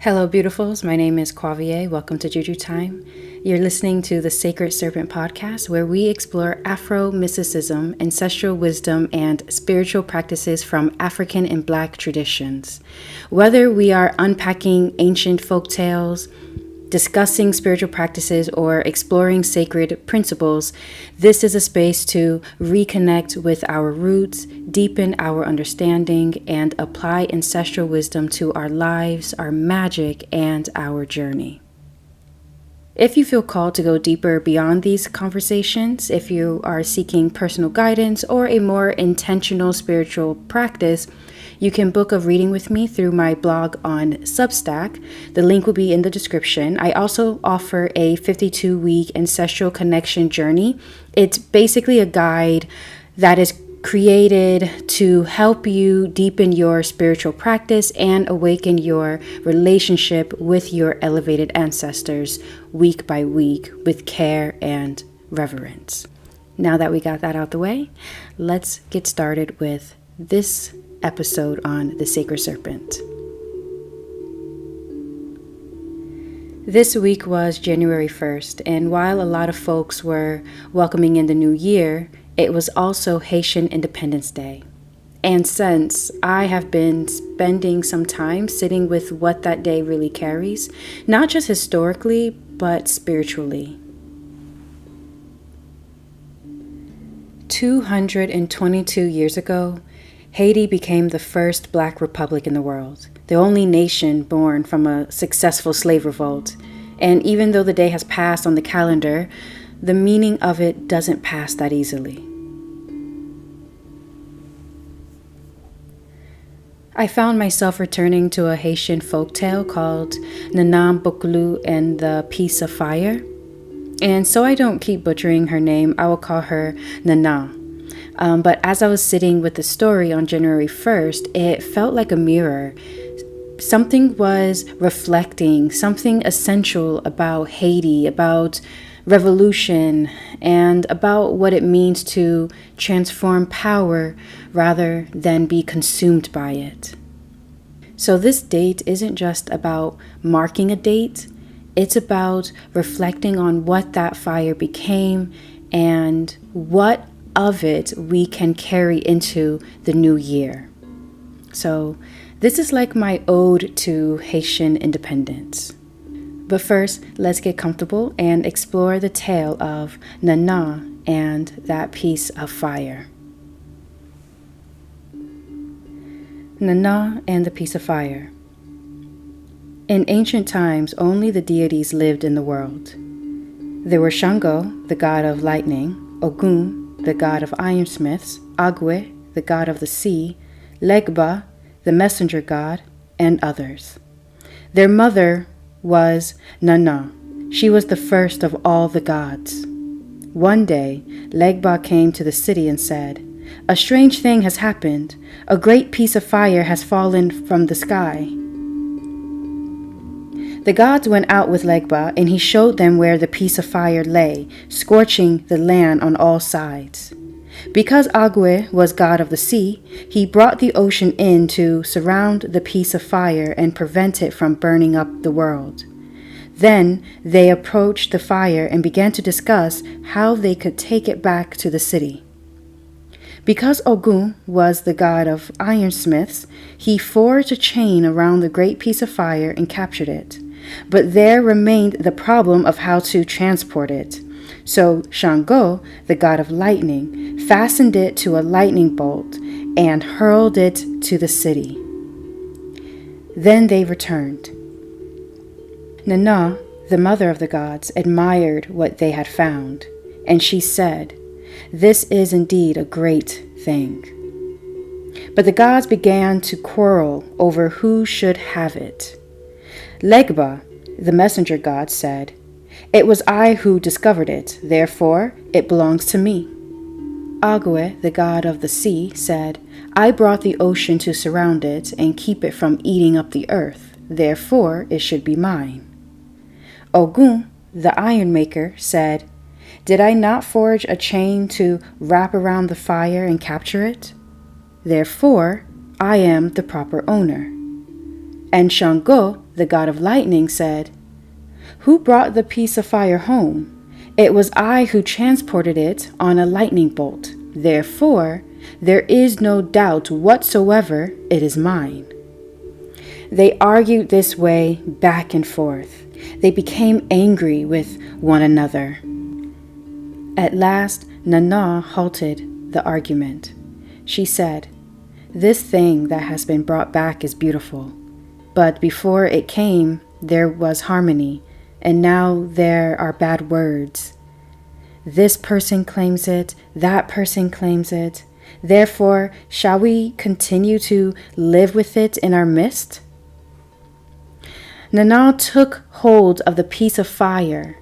Hello, beautifuls. My name is Quavier. Welcome to JuJu Thyme. You're listening to the Sacred Serpent Podcast, where we explore Afro-mysticism, ancestral wisdom, and spiritual practices from African and Black traditions. Whether we are unpacking ancient folk tales, discussing spiritual practices, or exploring sacred principles, this is a space to reconnect with our roots, deepen our understanding, and apply ancestral wisdom to our lives, our magic, and our journey. If you feel called to go deeper beyond these conversations, if you are seeking personal guidance or a more intentional spiritual practice, you can book a reading with me through my blog on Substack. The link will be in the description. I also offer a 52-week Ancestral Connection Journey. It's basically a guide that is created to help you deepen your spiritual practice and awaken your relationship with your elevated ancestors week by week with care and reverence. Now that we got that out the way, let's get started with this episode on the Sacred Serpent. This week was January 1st, and while a lot of folks were welcoming in the new year, it was also Haitian Independence Day. And since I have been spending some time sitting with what that day really carries, not just historically, but spiritually. 222 years ago, Haiti became the first Black republic in the world, the only nation born from a successful slave revolt. And even though the day has passed on the calendar, the meaning of it doesn't pass that easily. I found myself returning to a Haitian folktale called Nanam Boklu and the Piece of Fire. And so I don't keep butchering her name, I will call her Nana. But as I was sitting with the story on January 1st, it felt like a mirror. Something was reflecting, something essential about Haiti, about revolution, and about what it means to transform power rather than be consumed by it. So this date isn't just about marking a date, it's about reflecting on what that fire became and what of it we can carry into the new year. So this is like my ode to Haitian independence. But first, let's get comfortable and explore the tale of Nana and that piece of fire. Nana and the piece of fire. In ancient times, only the deities lived in the world. There were Shango, the god of lightning, Ogun, the god of ironsmiths, Agwe, the god of the sea, Legba, the messenger god, and others. Their mother was Nana. She was the first of all the gods. One day, Legba came to the city and said, "A strange thing has happened. A great piece of fire has fallen from the sky." The gods went out with Legba, and he showed them where the piece of fire lay, scorching the land on all sides. Because Agwe was god of the sea, he brought the ocean in to surround the piece of fire and prevent it from burning up the world. Then they approached the fire and began to discuss how they could take it back to the city. Because Ogun was the god of ironsmiths, he forged a chain around the great piece of fire and captured it. But there remained the problem of how to transport it. So Shango, the god of lightning, fastened it to a lightning bolt and hurled it to the city. Then they returned. Nana, the mother of the gods, admired what they had found, and she said, "This is indeed a great thing." But the gods began to quarrel over who should have it. Legba, the messenger god, said, "It was I who discovered it, therefore it belongs to me." Agwe, the god of the sea, said, "I brought the ocean to surround it and keep it from eating up the earth, therefore it should be mine." Ogun, the iron maker, said, "Did I not forge a chain to wrap around the fire and capture it? Therefore I am the proper owner." And Shango, the god of lightning, said, "Who brought the piece of fire home? It was I who transported it on a lightning bolt. Therefore, there is no doubt whatsoever it is mine." They argued this way back and forth. They became angry with one another. At last, Nana halted the argument. She said, "This thing that has been brought back is beautiful. But before it came, there was harmony, and now there are bad words. This person claims it, that person claims it. Therefore, shall we continue to live with it in our midst?" Nana took hold of the piece of fire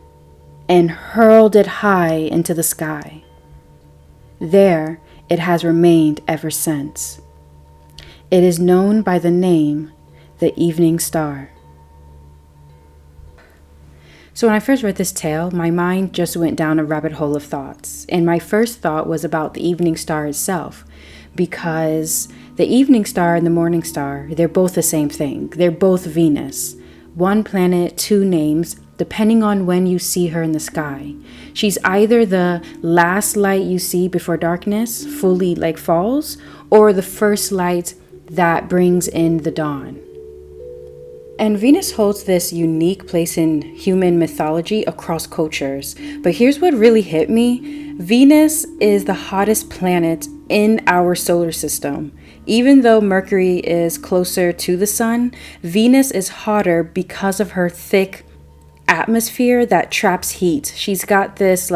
and hurled it high into the sky. There it has remained ever since. It is known by the name the Evening Star. So when I first read this tale, my mind just went down a rabbit hole of thoughts. And my first thought was about the evening star itself, because the evening star and the morning star, they're both the same thing. They're both Venus. One planet, two names, depending on when you see her in the sky. She's either the last light you see before darkness fully falls, or the first light that brings in the dawn. And Venus holds this unique place in human mythology across cultures. But here's what really hit me. Venus is the hottest planet in our solar system. Even though Mercury is closer to the sun, Venus is hotter because of her thick atmosphere that traps heat. She's got this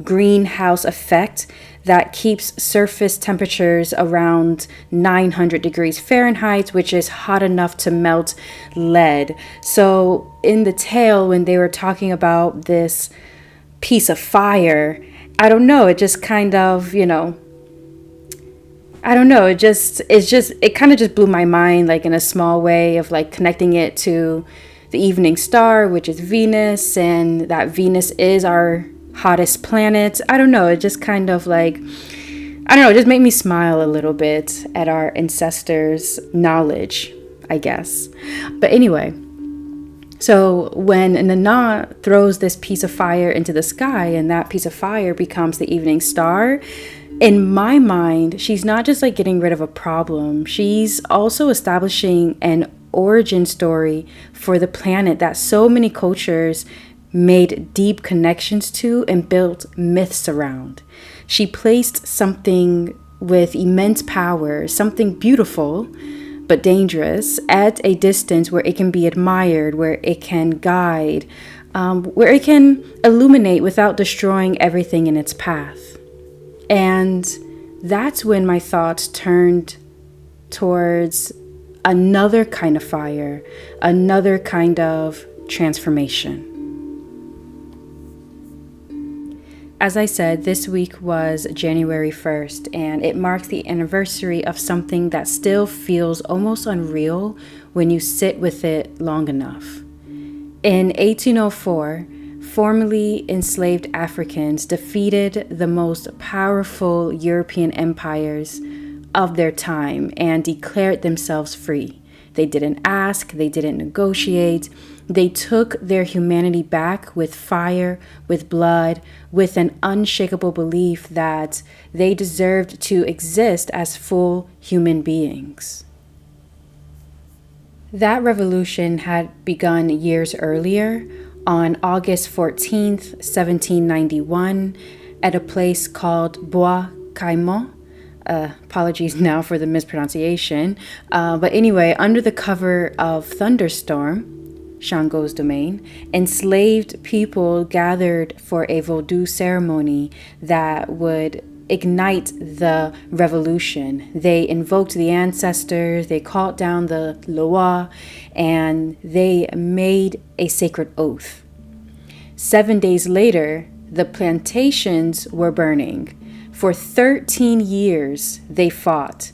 greenhouse effect that keeps surface temperatures around 900 degrees Fahrenheit, which is hot enough to melt lead. So in the tale, when they were talking about this piece of fire, I don't know, it just kind of, I don't know, it kind of just blew my mind, in a small way of connecting it to the evening star, which is Venus, and that Venus is our hottest planet. I don't know, it just kind of it just made me smile a little bit at our ancestors' knowledge, I guess. But anyway, so when Nana throws this piece of fire into the sky and that piece of fire becomes the evening star, in my mind, she's not just getting rid of a problem. She's also establishing an origin story for the planet that so many cultures made deep connections to and built myths around. She placed something with immense power, something beautiful but dangerous, at a distance where it can be admired, where it can guide, where it can illuminate without destroying everything in its path. And that's when my thoughts turned towards another kind of fire, another kind of transformation. As I said, this week was January 1st, and it marks the anniversary of something that still feels almost unreal when you sit with it long enough. In 1804, formerly enslaved Africans defeated the most powerful European empires of their time and declared themselves free. They didn't ask, they didn't negotiate. They took their humanity back with fire, with blood, with an unshakable belief that they deserved to exist as full human beings. That revolution had begun years earlier, on August 14th, 1791, at a place called Bois-Caiman. Apologies now for the mispronunciation. But anyway, under the cover of thunderstorm, Shango's domain, enslaved people gathered for a Vodou ceremony that would ignite the revolution. They invoked the ancestors, they called down the Loa, and they made a sacred oath. 7 days later, the plantations were burning. For 13 years, they fought,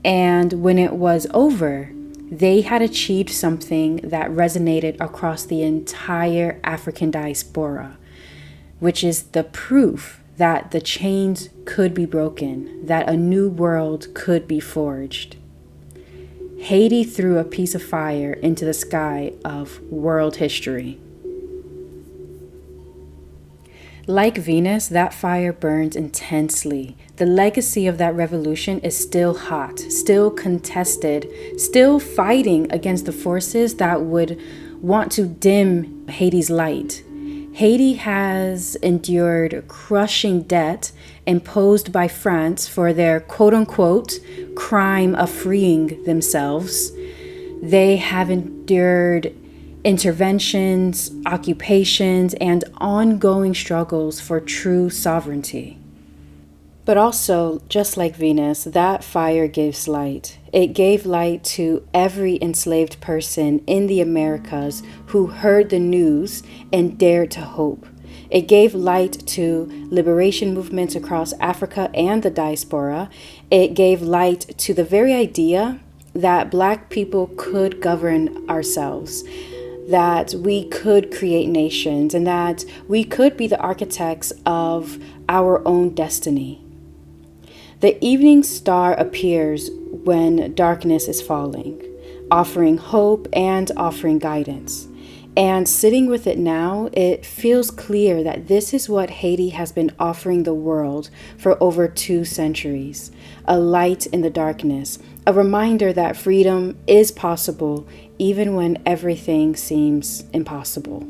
and when it was over, they had achieved something that resonated across the entire African diaspora, which is the proof that the chains could be broken, that a new world could be forged. Haiti threw a piece of fire into the sky of world history. Like Venus, that fire burns intensely. The legacy of that revolution is still hot, still contested, still fighting against the forces that would want to dim Haiti's light. Haiti has endured crushing debt imposed by France for their quote-unquote crime of freeing themselves. They have endured interventions, occupations, and ongoing struggles for true sovereignty. But also, just like Venus, that fire gives light. It gave light to every enslaved person in the Americas who heard the news and dared to hope. It gave light to liberation movements across Africa and the diaspora. It gave light to the very idea that Black people could govern ourselves, that we could create nations, and that we could be the architects of our own destiny. The evening star appears when darkness is falling, offering hope and offering guidance. And sitting with it now, it feels clear that this is what Haiti has been offering the world for over 2 centuries. A light in the darkness, a reminder that freedom is possible even when everything seems impossible.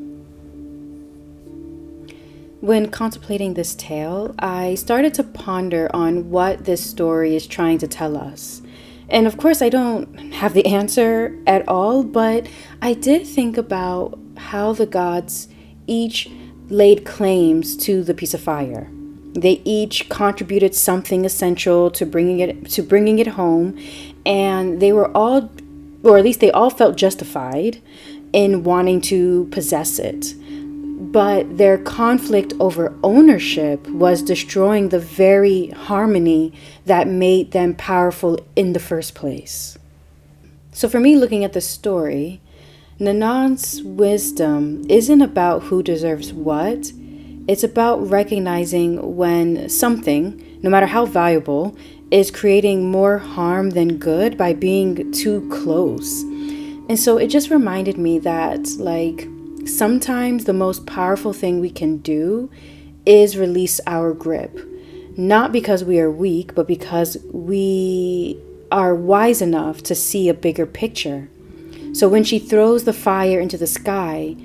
When contemplating this tale, I started to ponder on what this story is trying to tell us. And of course, I don't have the answer at all, but I did think about how the gods each laid claims to the piece of fire. They each contributed something essential to bringing it home, and they were all, or at least they all felt justified in wanting to possess it. But their conflict over ownership was destroying the very harmony that made them powerful in the first place. So for me, looking at the story, Nanan's wisdom isn't about who deserves what. It's about recognizing when something, no matter how valuable, is creating more harm than good by being too close. And so it just reminded me that, sometimes the most powerful thing we can do is release our grip. Not because we are weak, but because we are wise enough to see a bigger picture. So when she throws the fire into the sky,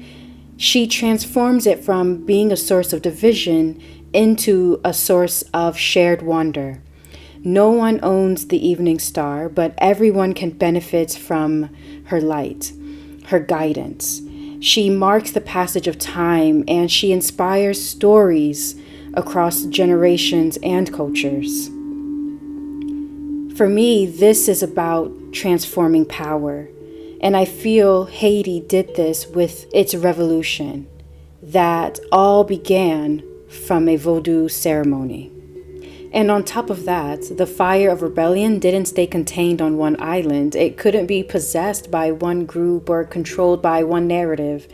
she transforms it from being a source of division into a source of shared wonder. No one owns the evening star, but everyone can benefit from her light, her guidance. She marks the passage of time, and she inspires stories across generations and cultures. For me, this is about transforming power. And I feel Haiti did this with its revolution that all began from a Vodou ceremony. And on top of that, the fire of rebellion didn't stay contained on one island. It couldn't be possessed by one group or controlled by one narrative.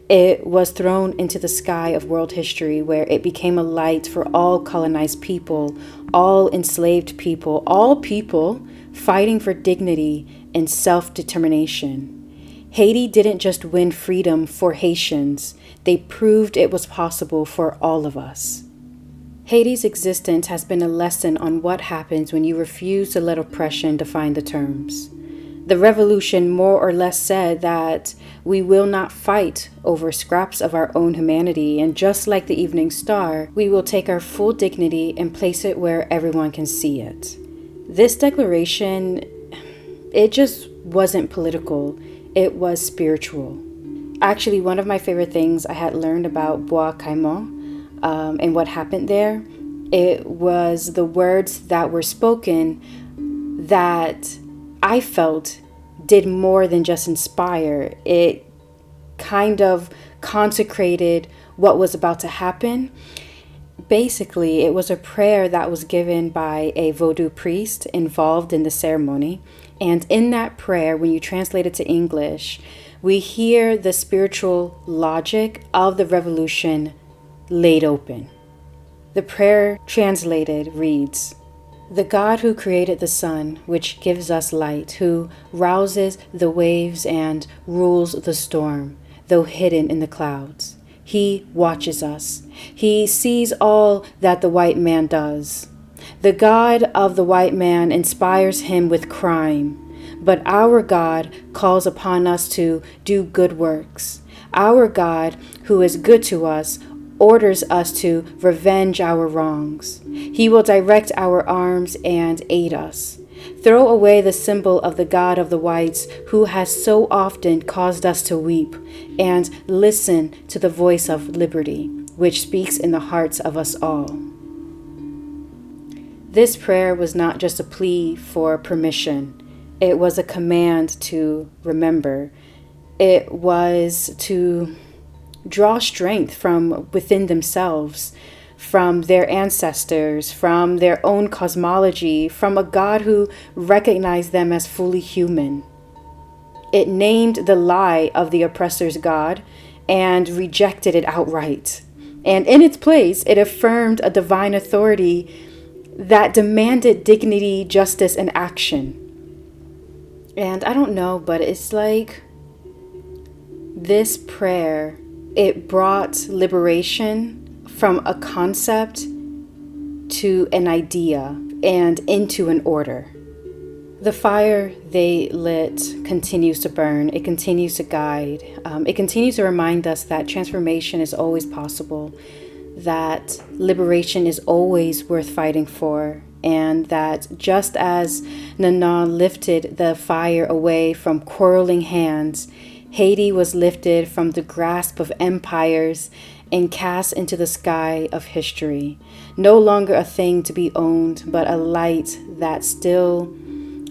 It was thrown into the sky of world history, where it became a light for all colonized people, all enslaved people, all people fighting for dignity and self-determination. Haiti didn't just win freedom for Haitians. They proved it was possible for all of us. Haiti's existence has been a lesson on what happens when you refuse to let oppression define the terms. The revolution more or less said that we will not fight over scraps of our own humanity, and just like the evening star, we will take our full dignity and place it where everyone can see it. This declaration, it just wasn't political, it was spiritual. Actually, one of my favorite things I had learned about Bois-Caiman and what happened there, it was the words that were spoken that I felt did more than just inspire. It kind of consecrated what was about to happen. Basically, it was a prayer that was given by a Vodou priest involved in the ceremony. And in that prayer, when you translate it to English, we hear the spiritual logic of the revolution laid open. The prayer translated reads, The God who created the sun, which gives us light, who rouses the waves and rules the storm, though hidden in the clouds. He watches us. He sees all that the white man does. The God of the white man inspires him with crime, but our God calls upon us to do good works. Our God, who is good to us, orders us to revenge our wrongs. He will direct our arms and aid us. Throw away the symbol of the God of the whites, who has so often caused us to weep, and listen to the voice of liberty, which speaks in the hearts of us all. This prayer was not just a plea for permission. It was a command to remember. It was to draw strength from within themselves, from their ancestors, from their own cosmology, from a God who recognized them as fully human. It named the lie of the oppressor's God and rejected it outright. And in its place, it affirmed a divine authority that demanded dignity, justice, and action. And I don't know, but it's like this prayer, it brought liberation from a concept to an idea and into an order. The fire they lit continues to burn. It continues to guide. It continues to remind us that transformation is always possible, that liberation is always worth fighting for, and that just as Nana lifted the fire away from quarreling hands, Haiti was lifted from the grasp of empires and cast into the sky of history. No longer a thing to be owned, but a light that still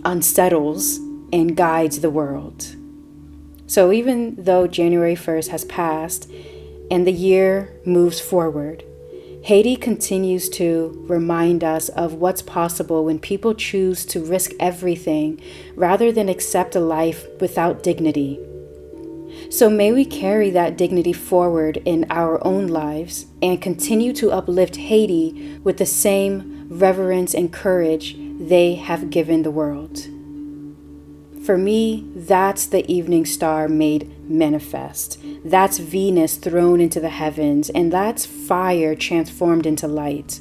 unsettles and guides the world. So even though January 1st has passed and the year moves forward, Haiti continues to remind us of what's possible when people choose to risk everything rather than accept a life without dignity. So may we carry that dignity forward in our own lives and continue to uplift Haiti with the same reverence and courage they have given the world. For me, that's the evening star made manifest. That's Venus thrown into the heavens, and that's fire transformed into light.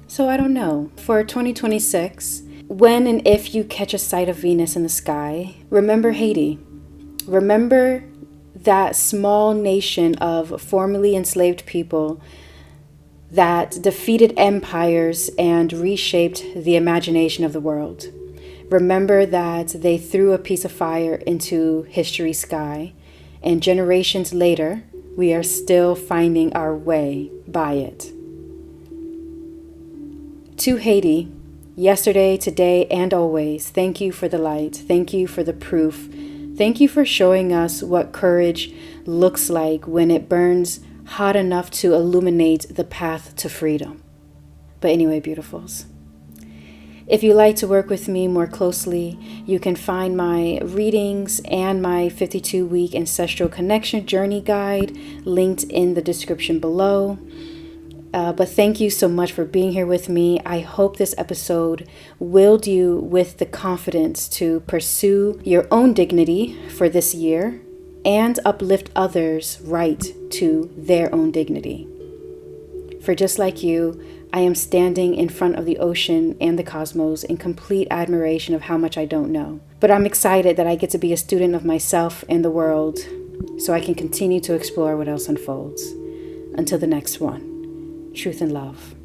So I don't know, for 2026, when and if you catch a sight of Venus in the sky, remember Haiti. Remember that small nation of formerly enslaved people that defeated empires and reshaped the imagination of the world. Remember that they threw a piece of fire into history's sky, and generations later, we are still finding our way by it. To Haiti, yesterday, today, and always, thank you for the light. Thank you for the proof. Thank you for showing us what courage looks like when it burns hot enough to illuminate the path to freedom. But anyway, beautifuls, if you like to work with me more closely, you can find my readings and my 52-week Ancestral Connection Journey guide linked in the description below. But thank you so much for being here with me. I hope this episode willed you with the confidence to pursue your own dignity for this year and uplift others' right to their own dignity. For just like you, I am standing in front of the ocean and the cosmos in complete admiration of how much I don't know. But I'm excited that I get to be a student of myself and the world so I can continue to explore what else unfolds. Until the next one. Truth and love.